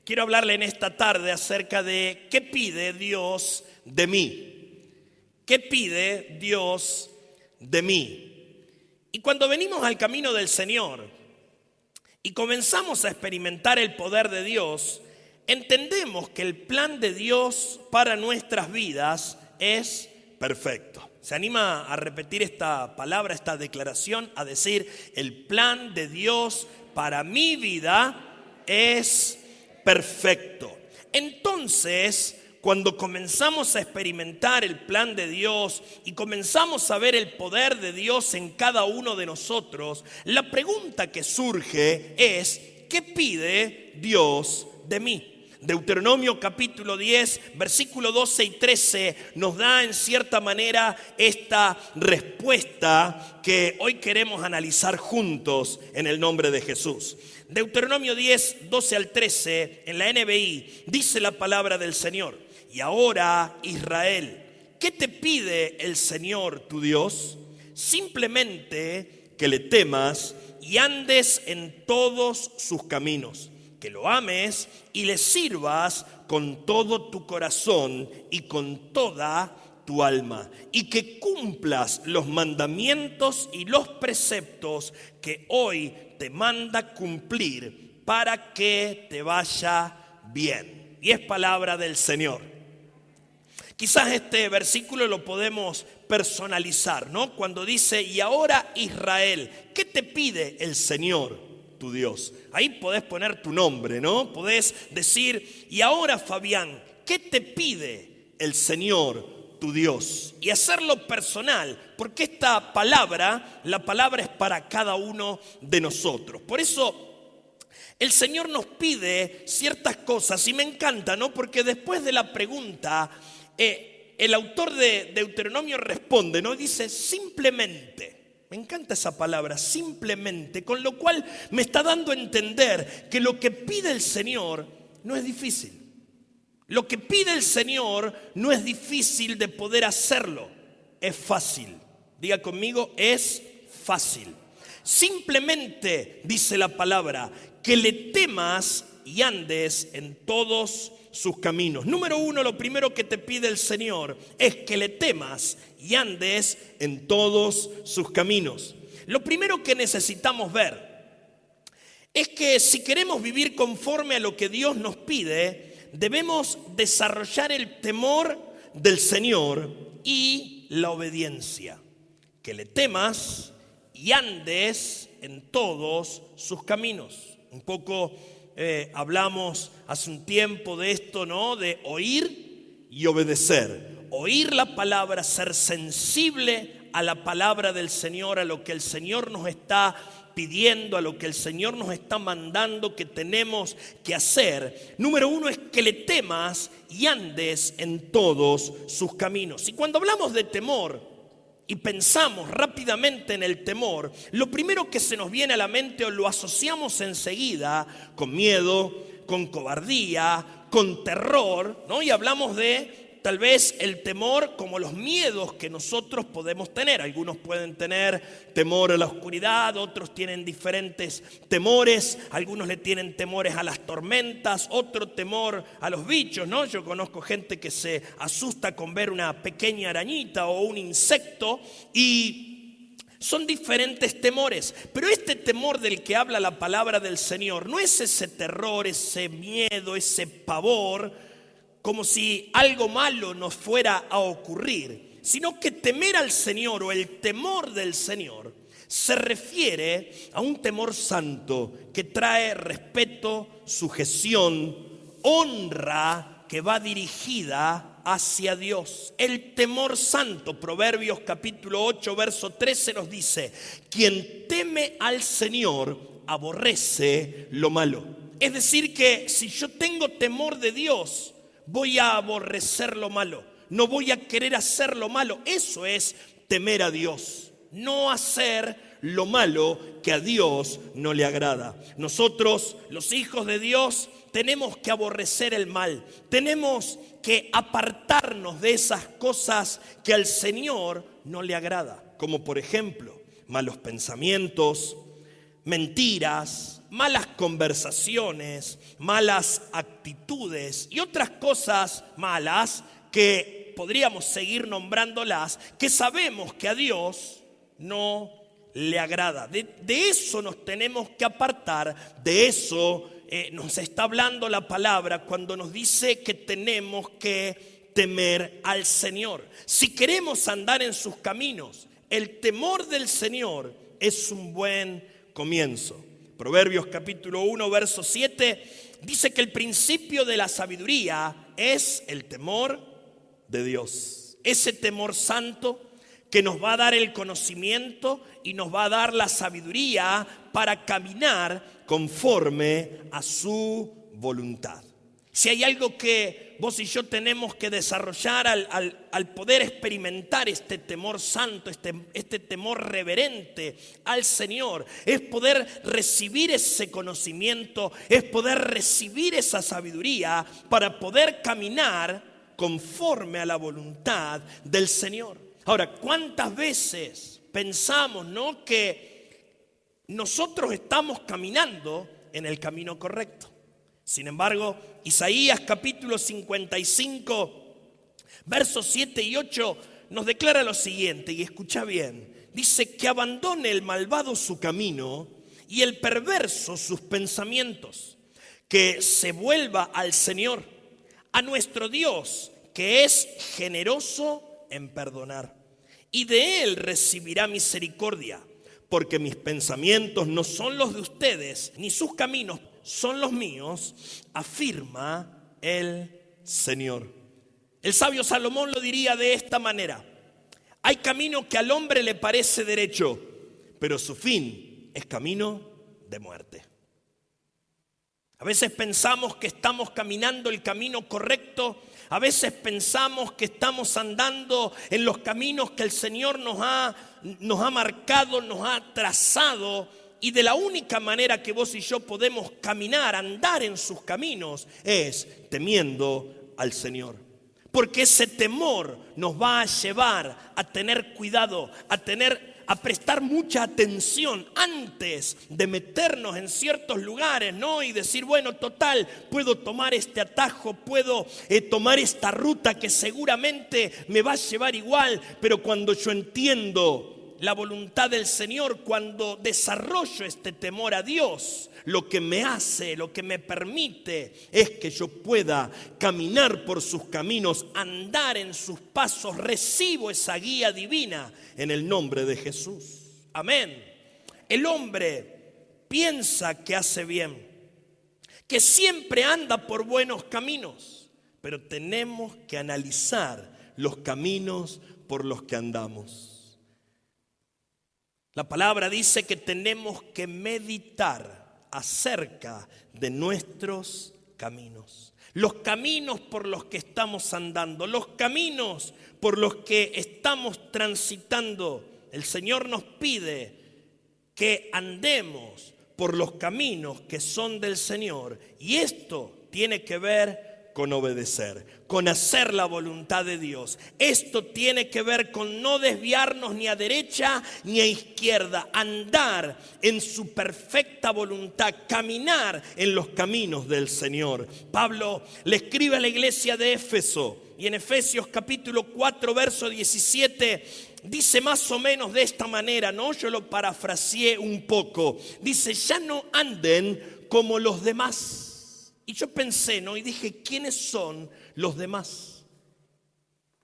Quiero hablarle en esta tarde acerca de qué pide Dios de mí. ¿Qué pide Dios de mí? Y cuando venimos al camino del Señor y comenzamos a experimentar el poder de Dios, entendemos que el plan de Dios para nuestras vidas es perfecto. ¿Se anima a repetir esta palabra, esta declaración, a decir: el plan de Dios para mi vida es perfecto? Entonces, cuando comenzamos a experimentar el plan de Dios y comenzamos a ver el poder de Dios en cada uno de nosotros, la pregunta que surge es: ¿qué pide Dios de mí? Deuteronomio capítulo 10, versículo 12 y 13 nos da en cierta manera esta respuesta que hoy queremos analizar juntos en el nombre de Jesús. Deuteronomio 10, 12 al 13 en la NBI dice la palabra del Señor: y ahora, Israel, ¿qué te pide el Señor tu Dios? Simplemente que le temas y andes en todos sus caminos, que lo ames y le sirvas con todo tu corazón y con toda tu alma, y que cumplas los mandamientos y los preceptos que hoy te manda cumplir para que te vaya bien. Y es palabra del Señor. Quizás este versículo lo podemos personalizar, ¿no? Cuando dice: y ahora, Israel, ¿qué te pide el Señor tu Dios? Ahí podés poner tu nombre, ¿no? Podés decir: y ahora, Fabián, ¿qué te pide el Señor tu Dios? Y hacerlo personal, porque esta palabra, la palabra es para cada uno de nosotros. Por eso el Señor nos pide ciertas cosas y me encanta, ¿no? Porque después de la pregunta, el autor de Deuteronomio responde, ¿no? Dice: simplemente. Me encanta esa palabra, simplemente, con lo cual me está dando a entender que lo que pide el Señor no es difícil. Lo que pide el Señor no es difícil de poder hacerlo, es fácil. Diga conmigo: es fácil. Simplemente, dice la palabra, que le temas y andes en todos sus caminos. Número uno, lo primero que te pide el Señor es que le temas y andes en todos sus caminos. Lo primero que necesitamos ver es que si queremos vivir conforme a lo que Dios nos pide, debemos desarrollar el temor del Señor y la obediencia. Que le temas y andes en todos sus caminos. Un poco hablamos hace un tiempo de esto, ¿no? De oír y obedecer. Oír la palabra, ser sensible a la palabra del Señor, a lo que el Señor nos está pidiendo, a lo que el Señor nos está mandando que tenemos que hacer. Número uno es que le temas y andes en todos sus caminos. Y cuando hablamos de temor y pensamos rápidamente en el temor, lo primero que se nos viene a la mente o lo asociamos enseguida con miedo, con cobardía, con terror, ¿no? Y hablamos de tal vez el temor como los miedos que nosotros podemos tener. Algunos pueden tener temor a la oscuridad, otros tienen diferentes temores, algunos le tienen temores a las tormentas, otro temor a los bichos, ¿no? Yo conozco gente que se asusta con ver una pequeña arañita o un insecto y son diferentes temores. Pero este temor del que habla la palabra del Señor no es ese terror, ese miedo, ese pavor, como si algo malo nos fuera a ocurrir, sino que temer al Señor o el temor del Señor se refiere a un temor santo que trae respeto, sujeción, honra que va dirigida hacia Dios. El temor santo, Proverbios capítulo 8, verso 13 nos dice: quien teme al Señor aborrece lo malo. Es decir que si yo tengo temor de Dios, voy a aborrecer lo malo, no voy a querer hacer lo malo. Eso es temer a Dios, no hacer lo malo que a Dios no le agrada. Nosotros, los hijos de Dios, tenemos que aborrecer el mal, tenemos que apartarnos de esas cosas que al Señor no le agrada, como por ejemplo malos pensamientos, mentiras, malas conversaciones, malas actitudes y otras cosas malas que podríamos seguir nombrándolas, que sabemos que a Dios no le agrada. De eso nos tenemos que apartar, de eso nos está hablando la palabra cuando nos dice que tenemos que temer al Señor. Si queremos andar en sus caminos, el temor del Señor es un buen comienzo. Proverbios capítulo 1, verso 7 dice que el principio de la sabiduría es el temor de Dios. Ese temor santo que nos va a dar el conocimiento y nos va a dar la sabiduría para caminar conforme a su voluntad. Si hay algo que vos y yo tenemos que desarrollar al poder experimentar este temor santo, este temor reverente al Señor, es poder recibir ese conocimiento, es poder recibir esa sabiduría para poder caminar conforme a la voluntad del Señor. Ahora, ¿cuántas veces pensamos, no, que nosotros estamos caminando en el camino correcto? Sin embargo, Isaías capítulo 55, versos 7 y 8 nos declara lo siguiente, y escucha bien. Dice que abandone el malvado su camino y el perverso sus pensamientos, que se vuelva al Señor, a nuestro Dios, que es generoso en perdonar, y de Él recibirá misericordia, porque mis pensamientos no son los de ustedes, ni sus caminos son los míos, afirma el Señor. El sabio Salomón lo diría de esta manera: hay camino que al hombre le parece derecho, pero su fin es camino de muerte. A veces pensamos que estamos caminando el camino correcto, a veces pensamos que estamos andando en los caminos que el Señor nos ha marcado, nos ha trazado, y de la única manera que vos y yo podemos caminar, andar en sus caminos, es temiendo al Señor. Porque ese temor nos va a llevar a tener cuidado, a prestar mucha atención antes de meternos en ciertos lugares, ¿no? Y decir, bueno, total, puedo tomar este atajo, puedo tomar esta ruta que seguramente me va a llevar igual, pero cuando yo entiendo la voluntad del Señor, cuando desarrollo este temor a Dios, lo que me hace, lo que me permite es que yo pueda caminar por sus caminos, andar en sus pasos, recibo esa guía divina en el nombre de Jesús. Amén. El hombre piensa que hace bien, que siempre anda por buenos caminos, pero tenemos que analizar los caminos por los que andamos. La palabra dice que tenemos que meditar acerca de nuestros caminos. Los caminos por los que estamos andando, los caminos por los que estamos transitando. El Señor nos pide que andemos por los caminos que son del Señor. Y esto tiene que ver con obedecer, con hacer la voluntad de Dios. Esto tiene que ver con no desviarnos ni a derecha ni a izquierda, andar en su perfecta voluntad, caminar en los caminos del Señor. Pablo le escribe a la iglesia de Éfeso, y en Efesios capítulo 4, verso 17, dice más o menos de esta manera, ¿no? Yo lo parafraseé un poco. Dice, ya no anden como los demás. Y yo pensé, ¿no? Y dije, ¿quiénes son los demás?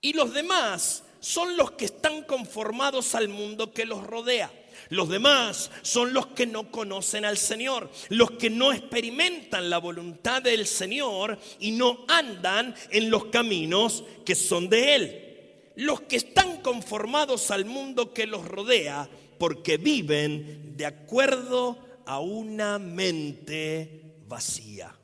Y los demás son los que están conformados al mundo que los rodea. Los demás son los que no conocen al Señor, los que no experimentan la voluntad del Señor y no andan en los caminos que son de Él. Los que están conformados al mundo que los rodea porque viven de acuerdo a una mente vacía.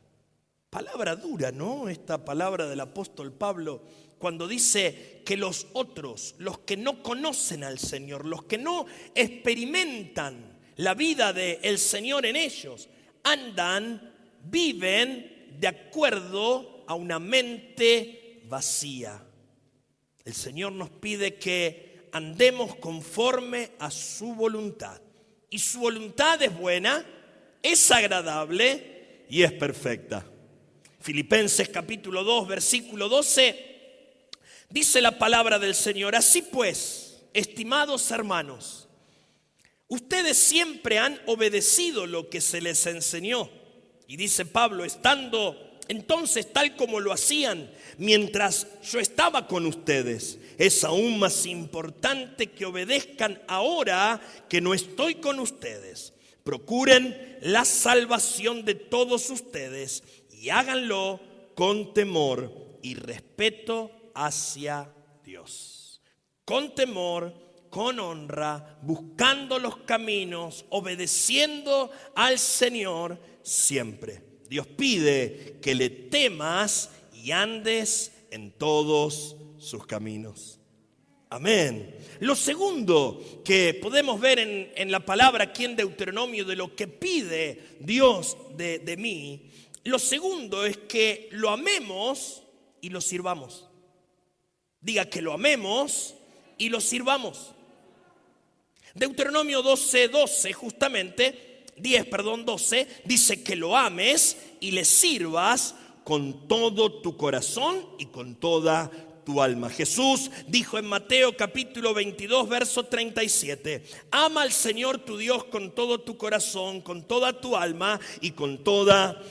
Palabra dura, ¿no? Esta palabra del apóstol Pablo cuando dice que los otros, los que no conocen al Señor, los que no experimentan la vida del Señor en ellos, viven de acuerdo a una mente vacía. El Señor nos pide que andemos conforme a su voluntad, y su voluntad es buena, es agradable y es perfecta. Filipenses capítulo 2, versículo 12, dice la palabra del Señor: así pues, estimados hermanos, ustedes siempre han obedecido lo que se les enseñó. Y dice Pablo: estando entonces tal como lo hacían mientras yo estaba con ustedes, es aún más importante que obedezcan ahora que no estoy con ustedes. Procuren la salvación de todos ustedes y háganlo con temor y respeto hacia Dios. Con temor, con honra, buscando los caminos, obedeciendo al Señor siempre. Dios pide que le temas y andes en todos sus caminos. Amén. Lo segundo que podemos ver en la palabra aquí en Deuteronomio de lo que pide Dios de mí, lo segundo es que lo amemos y lo sirvamos. Diga que lo amemos y lo sirvamos. Deuteronomio 12, justamente 12, dice que lo ames y le sirvas con todo tu corazón y con toda tu alma. Jesús dijo en Mateo capítulo 22, verso 37, ama al Señor tu Dios con todo tu corazón, con toda tu alma y con toda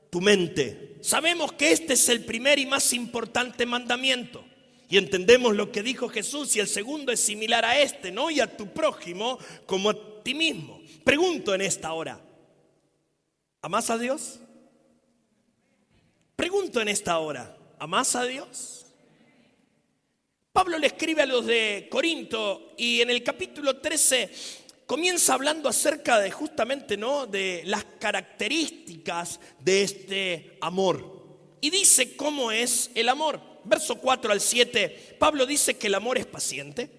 tu mente. Sabemos que este es el primer y más importante mandamiento. Y entendemos lo que dijo Jesús, y el segundo es similar a este, ¿no? Y a tu prójimo como a ti mismo. Pregunto en esta hora, ¿amás a Dios? Pregunto en esta hora, ¿amás a Dios? Pablo le escribe a los de Corinto y en el capítulo 13 comienza hablando acerca de justamente, ¿no?, de las características de este amor. Y dice cómo es el amor. Verso 4 al 7, Pablo dice que el amor es paciente.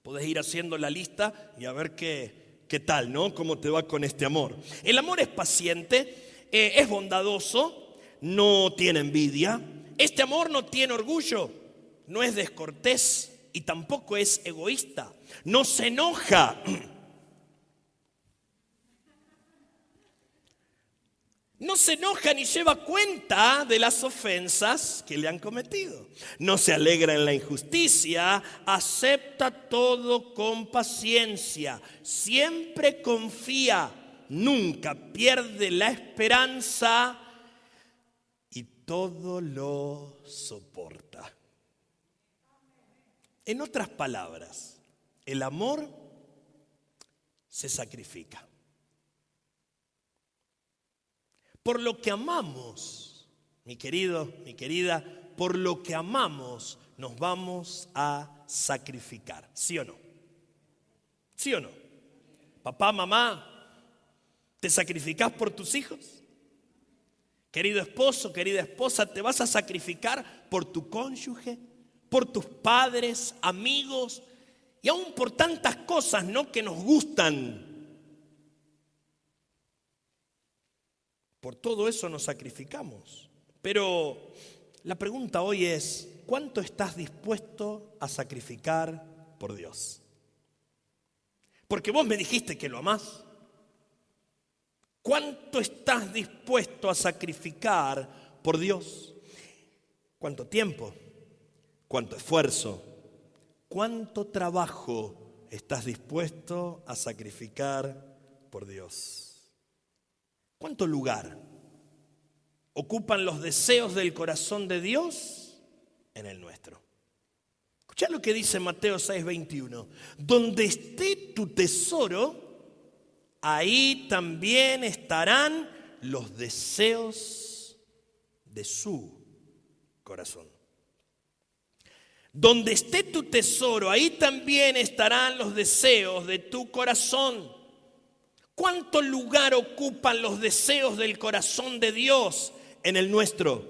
Podés ir haciendo la lista y a ver qué tal, ¿no? ¿Cómo te va con este amor? El amor es paciente, es bondadoso, no tiene envidia. Este amor no tiene orgullo, no es descortés y tampoco es egoísta. No se enoja. No se enoja ni lleva cuenta de las ofensas que le han cometido. No se alegra en la injusticia, acepta todo con paciencia, siempre confía, nunca pierde la esperanza y todo lo soporta. En otras palabras, el amor se sacrifica. Por lo que amamos, mi querido, mi querida, por lo que amamos nos vamos a sacrificar. ¿Sí o no? ¿Sí o no? Papá, mamá, ¿te sacrificás por tus hijos? Querido esposo, querida esposa, ¿te vas a sacrificar por tu cónyuge, por tus padres, amigos y aún por tantas cosas, ¿no?, que nos gustan? Por todo eso nos sacrificamos. Pero la pregunta hoy es, ¿cuánto estás dispuesto a sacrificar por Dios? Porque vos me dijiste que lo amás. ¿Cuánto estás dispuesto a sacrificar por Dios? ¿Cuánto tiempo? ¿Cuánto esfuerzo? ¿Cuánto trabajo estás dispuesto a sacrificar por Dios? ¿Cuánto lugar ocupan los deseos del corazón de Dios en el nuestro? Escuchá lo que dice Mateo 6:21. Donde esté tu tesoro, ahí también estarán los deseos de su corazón. Donde esté tu tesoro, ahí también estarán los deseos de tu corazón. ¿Cuánto lugar ocupan los deseos del corazón de Dios en el nuestro?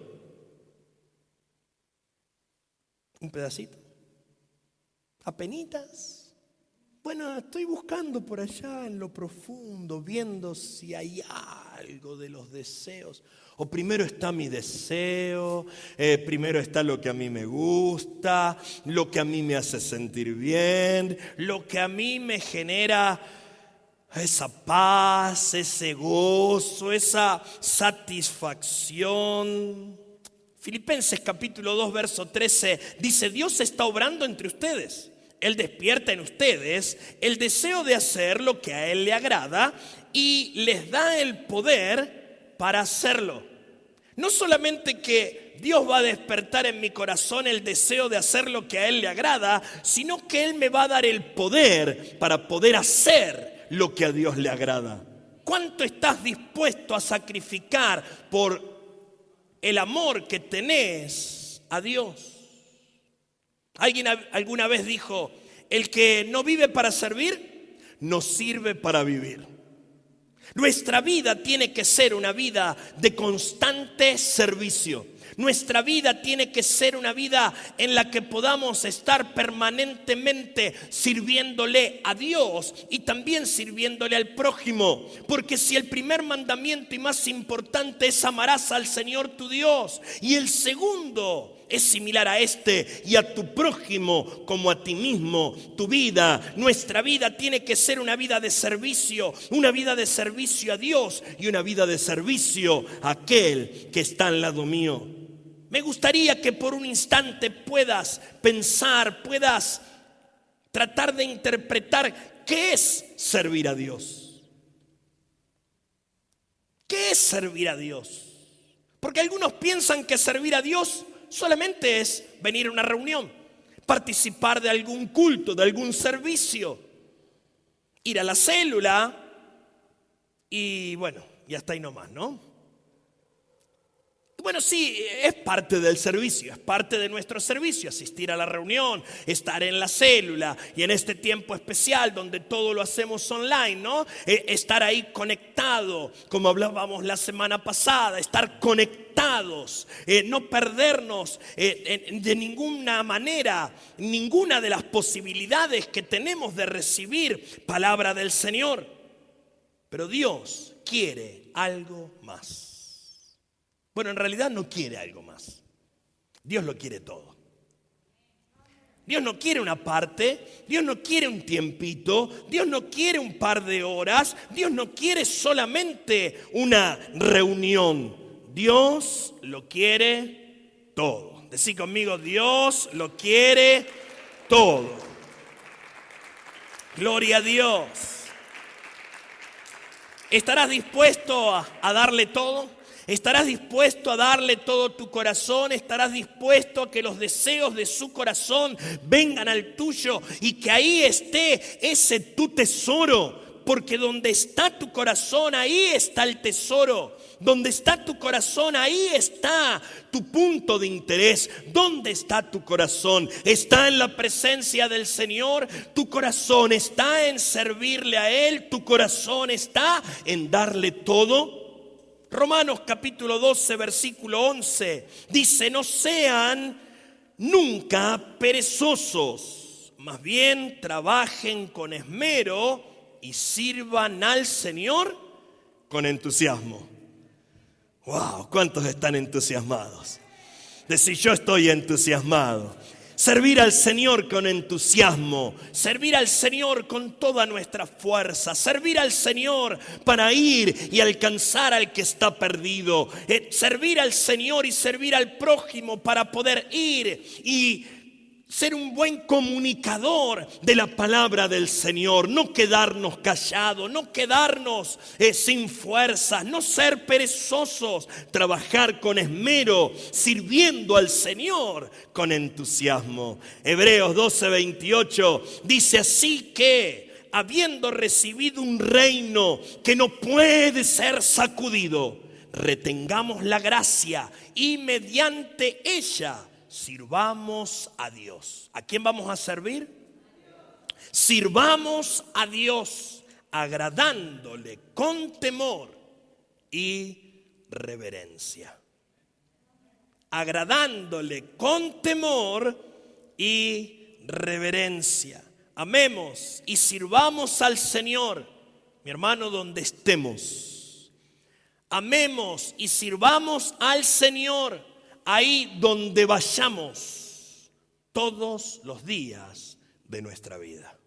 ¿Un pedacito? ¿Apenitas? Bueno, estoy buscando por allá en lo profundo, viendo si hay algo de los deseos. O primero está mi deseo, primero está lo que a mí me gusta, lo que a mí me hace sentir bien, lo que a mí me genera esa paz, ese gozo, esa satisfacción. Filipenses capítulo 2, verso 13 dice: Dios está obrando entre ustedes. Él despierta en ustedes el deseo de hacer lo que a Él le agrada y les da el poder para hacerlo. No solamente que Dios va a despertar en mi corazón el deseo de hacer lo que a Él le agrada, sino que Él me va a dar el poder para poder hacer lo que a Dios le agrada. ¿Cuánto estás dispuesto a sacrificar por el amor que tenés a Dios? Alguien alguna vez dijo: el que no vive para servir, no sirve para vivir. Nuestra vida tiene que ser una vida de constante servicio. Nuestra vida tiene que ser una vida en la que podamos estar permanentemente sirviéndole a Dios y también sirviéndole al prójimo. Porque si el primer mandamiento y más importante es: amarás al Señor tu Dios, y el segundo es similar a este: y a tu prójimo como a ti mismo. Tu vida, nuestra vida tiene que ser una vida de servicio, una vida de servicio a Dios y una vida de servicio a aquel que está al lado mío. Me gustaría que por un instante puedas pensar, puedas tratar de interpretar qué es servir a Dios. ¿Qué es servir a Dios? Porque algunos piensan que servir a Dios solamente es venir a una reunión, participar de algún culto, de algún servicio, ir a la célula y bueno, y hasta ahí nomás, ¿no? Bueno, sí, es parte del servicio, es parte de nuestro servicio, asistir a la reunión, estar en la célula y en este tiempo especial donde todo lo hacemos online, ¿no? Estar ahí conectado, como hablábamos la semana pasada, estar conectados, no perdernos de ninguna manera, ninguna de las posibilidades que tenemos de recibir palabra del Señor. Pero Dios quiere algo más. Bueno, en realidad no quiere algo más. Dios lo quiere todo. Dios no quiere una parte, Dios no quiere un tiempito, Dios no quiere un par de horas, Dios no quiere solamente una reunión. Dios lo quiere todo. Decí conmigo: Dios lo quiere todo. Gloria a Dios. ¿Estarás dispuesto a darle todo? ¿Estarás dispuesto a darle todo tu corazón? ¿Estarás dispuesto a que los deseos de su corazón vengan al tuyo y que ahí esté ese tu tesoro? Porque donde está tu corazón, ahí está el tesoro. Donde está tu corazón, ahí está tu punto de interés. ¿Dónde está tu corazón? ¿Está en la presencia del Señor? ¿Tu corazón está en servirle a Él? ¿Tu corazón está en darle todo? Romanos capítulo 12, versículo 11 dice: no sean nunca perezosos, más bien trabajen con esmero y sirvan al Señor con entusiasmo. ¡Wow! ¿Cuántos están entusiasmados? Decir: yo estoy entusiasmado. Servir al Señor con entusiasmo, servir al Señor con toda nuestra fuerza, servir al Señor para ir y alcanzar al que está perdido, servir al Señor y servir al prójimo para poder ir y ser un buen comunicador de la palabra del Señor, no quedarnos callados, no quedarnos sin fuerzas, no ser perezosos, trabajar con esmero, sirviendo al Señor con entusiasmo. Hebreos 12:28 dice: así que, habiendo recibido un reino que no puede ser sacudido, retengamos la gracia y mediante ella sirvamos a Dios. ¿A quién vamos a servir? Sirvamos a Dios, agradándole con temor y reverencia. Agradándole con temor y reverencia. Amemos y sirvamos al Señor, mi hermano, donde estemos. Amemos y sirvamos al Señor ahí donde vayamos todos los días de nuestra vida.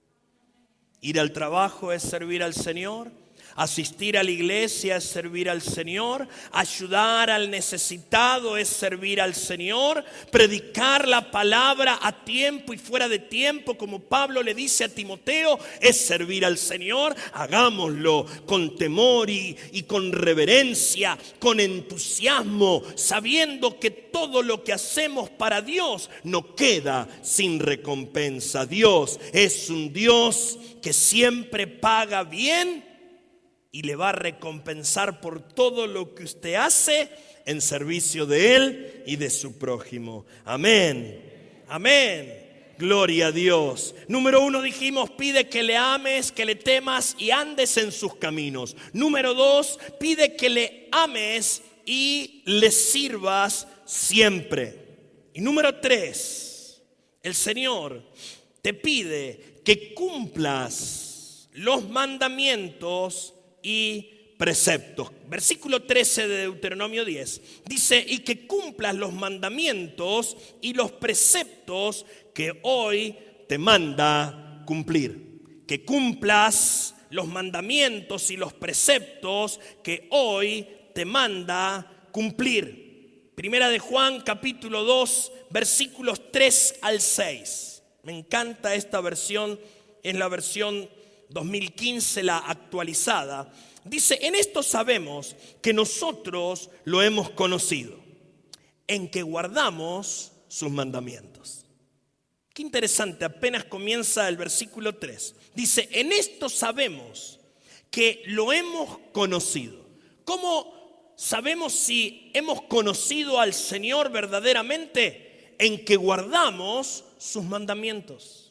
Ir al trabajo es servir al Señor. Asistir a la iglesia es servir al Señor. Ayudar al necesitado es servir al Señor. Predicar la palabra a tiempo y fuera de tiempo, como Pablo le dice a Timoteo, es servir al Señor. Hagámoslo con temor y con reverencia, con entusiasmo, sabiendo que todo lo que hacemos para Dios no queda sin recompensa. Dios es un Dios que siempre paga bien y le va a recompensar por todo lo que usted hace en servicio de Él y de su prójimo. Amén. Amén. Gloria a Dios. Número 1 dijimos, pide que le ames, que le temas y andes en sus caminos. Número 2, pide que le ames y le sirvas siempre. Y número 3, el Señor te pide que cumplas los mandamientos y preceptos. Versículo 13 de Deuteronomio 10 dice: y que cumplas los mandamientos y los preceptos que hoy te manda cumplir. Que cumplas los mandamientos y los preceptos que hoy te manda cumplir. Primera de Juan capítulo 2 versículos 3 al 6. Me encanta esta versión, es la versión 2015, la actualizada. Dice: en esto sabemos que nosotros lo hemos conocido, en que guardamos sus mandamientos. Qué interesante, apenas comienza el versículo 3. Dice: en esto sabemos que lo hemos conocido. ¿Cómo sabemos si hemos conocido al Señor verdaderamente? En que guardamos sus mandamientos.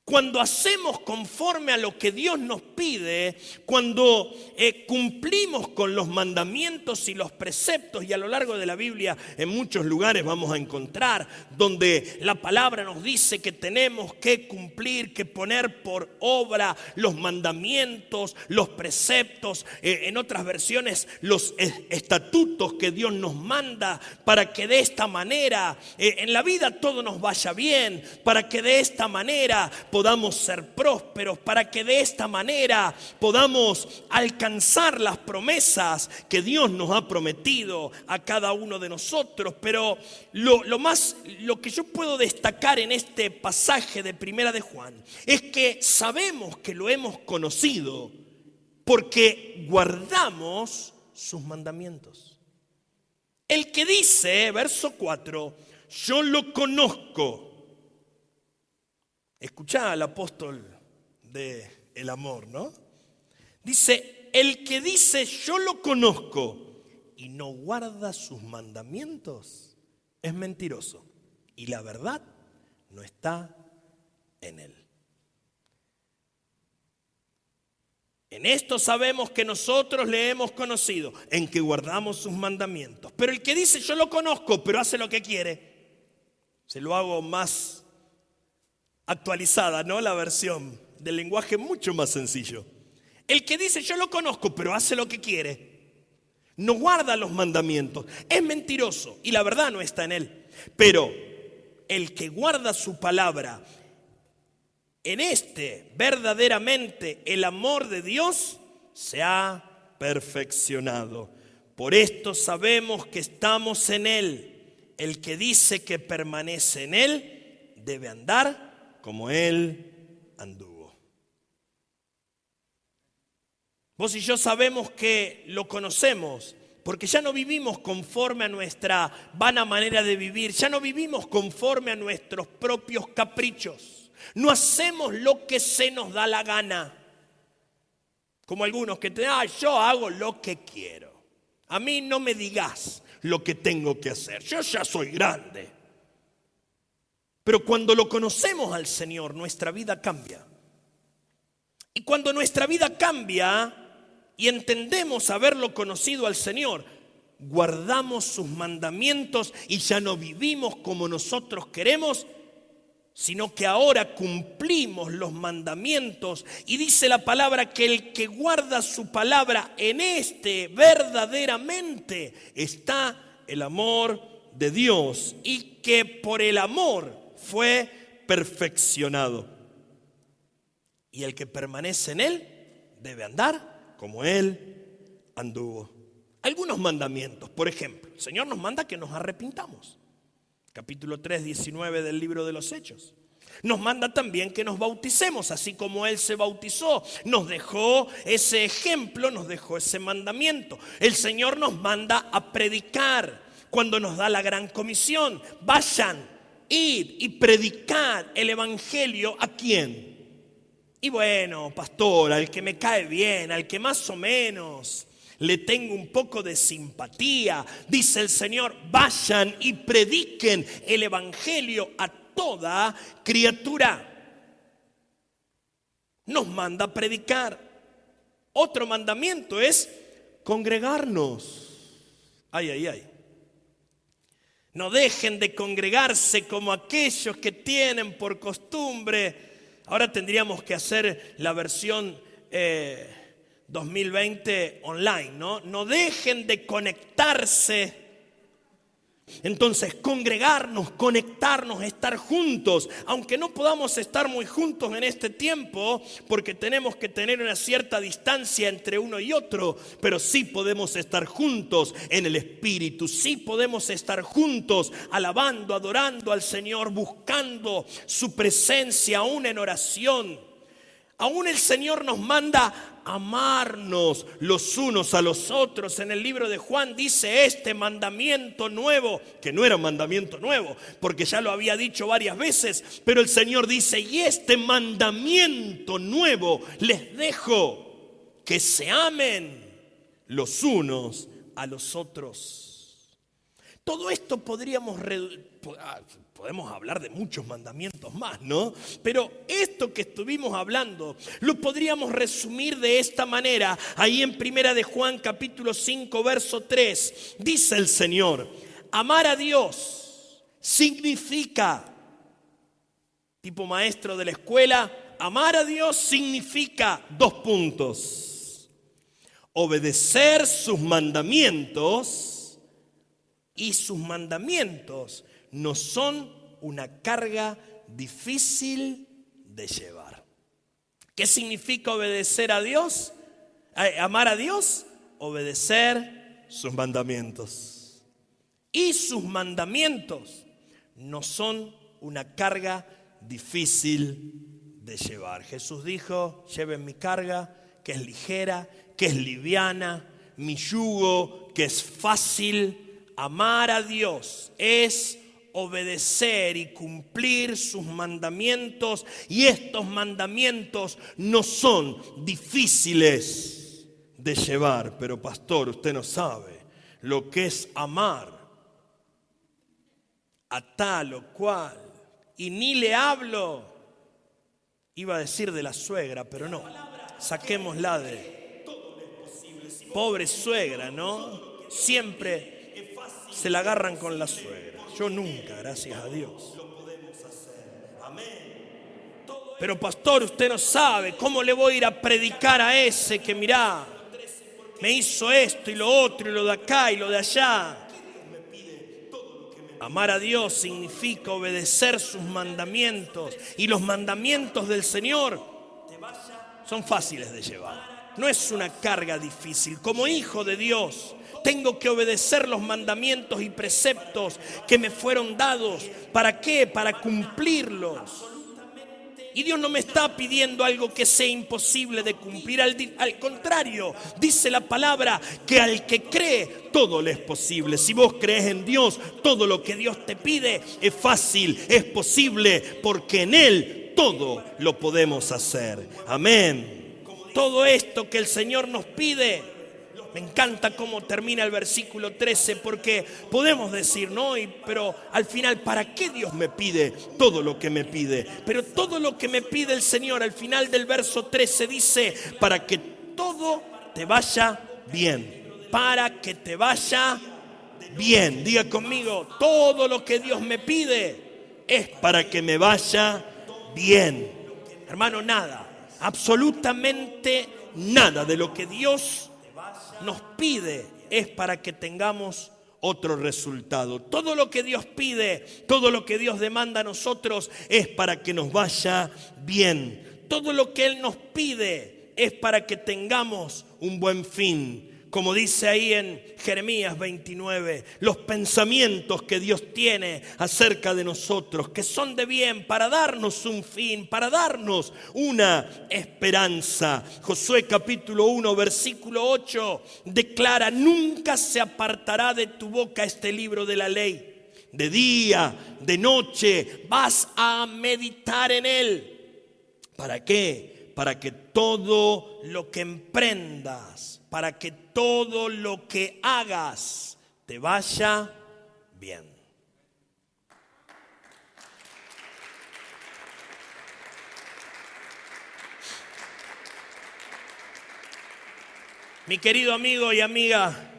Cuando hacemos conforme a lo que Dios nos pide, cuando cumplimos con los mandamientos y los preceptos, y a lo largo de la Biblia en muchos lugares vamos a encontrar donde la palabra nos dice que tenemos que cumplir, que poner por obra los mandamientos, los preceptos, en otras versiones los estatutos que Dios nos manda, para que de esta manera en la vida todo nos vaya bien, para que de esta manera podamos ser prósperos, para que de esta manera podamos alcanzar las promesas que Dios nos ha prometido a cada uno de nosotros. Pero lo que yo puedo destacar en este pasaje de Primera de Juan es que sabemos que lo hemos conocido porque guardamos sus mandamientos. El que dice, verso 4, yo lo conozco. Escuchá al apóstol del amor, ¿no? Dice: el que dice yo lo conozco y no guarda sus mandamientos es mentiroso, y la verdad no está en él. En esto sabemos que nosotros le hemos conocido, en que guardamos sus mandamientos. Pero el que dice yo lo conozco, pero hace lo que quiere, se lo hago más actualizada, ¿no? La versión del lenguaje mucho más sencillo. El que dice yo lo conozco, pero hace lo que quiere, no guarda los mandamientos, es mentiroso y la verdad no está en él. Pero el que guarda su palabra, en este verdaderamente el amor de Dios se ha perfeccionado. Por esto sabemos que estamos en él. El que dice que permanece en él debe andar como él anduvo. Vos y yo sabemos que lo conocemos, porque ya no vivimos conforme a nuestra vana manera de vivir, ya no vivimos conforme a nuestros propios caprichos, no hacemos lo que se nos da la gana, como algunos que te dicen: yo hago lo que quiero, a mí no me digas lo que tengo que hacer, yo ya soy grande. Pero cuando lo conocemos al Señor, nuestra vida cambia. Y cuando nuestra vida cambia y entendemos haberlo conocido al Señor, guardamos sus mandamientos y ya no vivimos como nosotros queremos, sino que ahora cumplimos los mandamientos. Y dice la palabra que el que guarda su palabra, en este verdaderamente está el amor de Dios, y que por el amor fue perfeccionado. Y el que permanece en Él debe andar como Él anduvo. Algunos mandamientos, por ejemplo, el Señor nos manda que nos arrepintamos. Capítulo 3, 19 del libro de los Hechos. Nos manda también que nos bauticemos, así como Él se bautizó. Nos dejó ese ejemplo, nos dejó ese mandamiento. El Señor nos manda a predicar cuando nos da la gran comisión. Vayan, id y predicad el evangelio ¿a quién? Y bueno, pastor, al que me cae bien, al que más o menos le tengo un poco de simpatía, dice el Señor, vayan y prediquen el evangelio a toda criatura. Nos manda a predicar. Otro mandamiento es congregarnos. Ay, ay, ay. No dejen de congregarse como aquellos que tienen por costumbre. Ahora tendríamos que hacer la versión 2020 online, ¿no? No dejen de conectarse. Entonces, congregarnos, conectarnos, estar juntos, aunque no podamos estar muy juntos en este tiempo, porque tenemos que tener una cierta distancia entre uno y otro, pero sí podemos estar juntos en el Espíritu, sí podemos estar juntos alabando, adorando al Señor, buscando su presencia, aún en oración. Aún el Señor nos manda amarnos los unos a los otros. En el libro de Juan dice este mandamiento nuevo, que no era un mandamiento nuevo, porque ya lo había dicho varias veces, pero el Señor dice, y este mandamiento nuevo les dejo, que se amen los unos a los otros. Todo esto podemos hablar de muchos mandamientos más, ¿no? Pero esto que estuvimos hablando lo podríamos resumir de esta manera. Ahí en Primera de Juan capítulo 5 verso 3 dice el Señor, amar a Dios significa, tipo maestro de la escuela, amar a Dios significa 2 puntos. Obedecer sus mandamientos, y sus mandamientos no son una carga difícil de llevar. ¿Qué significa obedecer a Dios? Amar a Dios, obedecer sus mandamientos. Y sus mandamientos no son una carga difícil de llevar. Jesús dijo, lleven mi carga, que es ligera, que es liviana, mi yugo, que es fácil. Amar a Dios es obedecer y cumplir sus mandamientos, y estos mandamientos no son difíciles de llevar. Pero pastor, usted no sabe lo que es amar a tal o cual, y ni le hablo, iba a decir de la suegra, pero no, saquémosla de pobre suegra, ¿no? Siempre se la agarran con la suegra. Yo nunca, gracias a Dios. Pero pastor, usted no sabe cómo le voy a ir a predicar a ese que mirá, me hizo esto y lo otro y lo de acá y lo de allá. Amar a Dios significa obedecer sus mandamientos, y los mandamientos del Señor son fáciles de llevar. No es una carga difícil. Como hijo de Dios, tengo que obedecer los mandamientos y preceptos que me fueron dados. ¿Para qué? Para cumplirlos. Y Dios no me está pidiendo algo que sea imposible de cumplir. Al contrario, dice la palabra que al que cree, todo le es posible. Si vos crees en Dios, todo lo que Dios te pide es fácil, es posible, porque en Él todo lo podemos hacer. Amén. Todo esto que el Señor nos pide. Me encanta cómo termina el versículo 13, porque podemos decir, ¿no? Pero al final, ¿para qué Dios me pide todo lo que me pide? Pero todo lo que me pide el Señor, al final del verso 13 dice, para que todo te vaya bien. Para que te vaya bien. Diga conmigo, todo lo que Dios me pide es para que me vaya bien. Hermano, nada, absolutamente nada de lo que Dios nos pide es para que tengamos otro resultado. Todo lo que Dios pide, todo lo que Dios demanda a nosotros es para que nos vaya bien. todo lo que Él nos pide es para que tengamos un buen fin. Como dice ahí en Jeremías 29, los pensamientos que Dios tiene acerca de nosotros, que son de bien, para darnos un fin, para darnos una esperanza. Josué capítulo 1, versículo 8 declara: nunca se apartará de tu boca este libro de la ley. De día, de noche, vas a meditar en él. ¿Para qué? Para que todo lo que emprendas, para que todo lo que hagas te vaya bien. Mi querido amigo y amiga,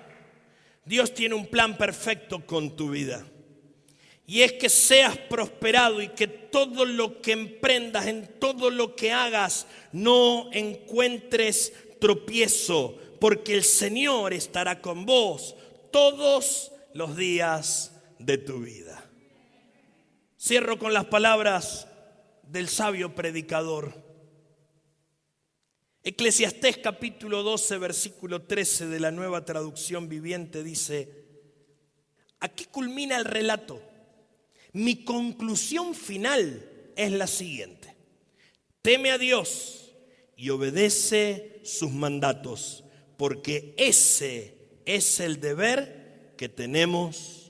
Dios tiene un plan perfecto con tu vida. Y es que seas prosperado y que todo lo que emprendas, en todo lo que hagas, no encuentres tropiezo, porque el Señor estará con vos todos los días de tu vida. Cierro con las palabras del sabio predicador. Eclesiastés capítulo 12, versículo 13 de la Nueva Traducción Viviente dice: aquí culmina el relato. Mi conclusión final es la siguiente: teme a Dios y obedece sus mandatos, porque ese es el deber que tenemos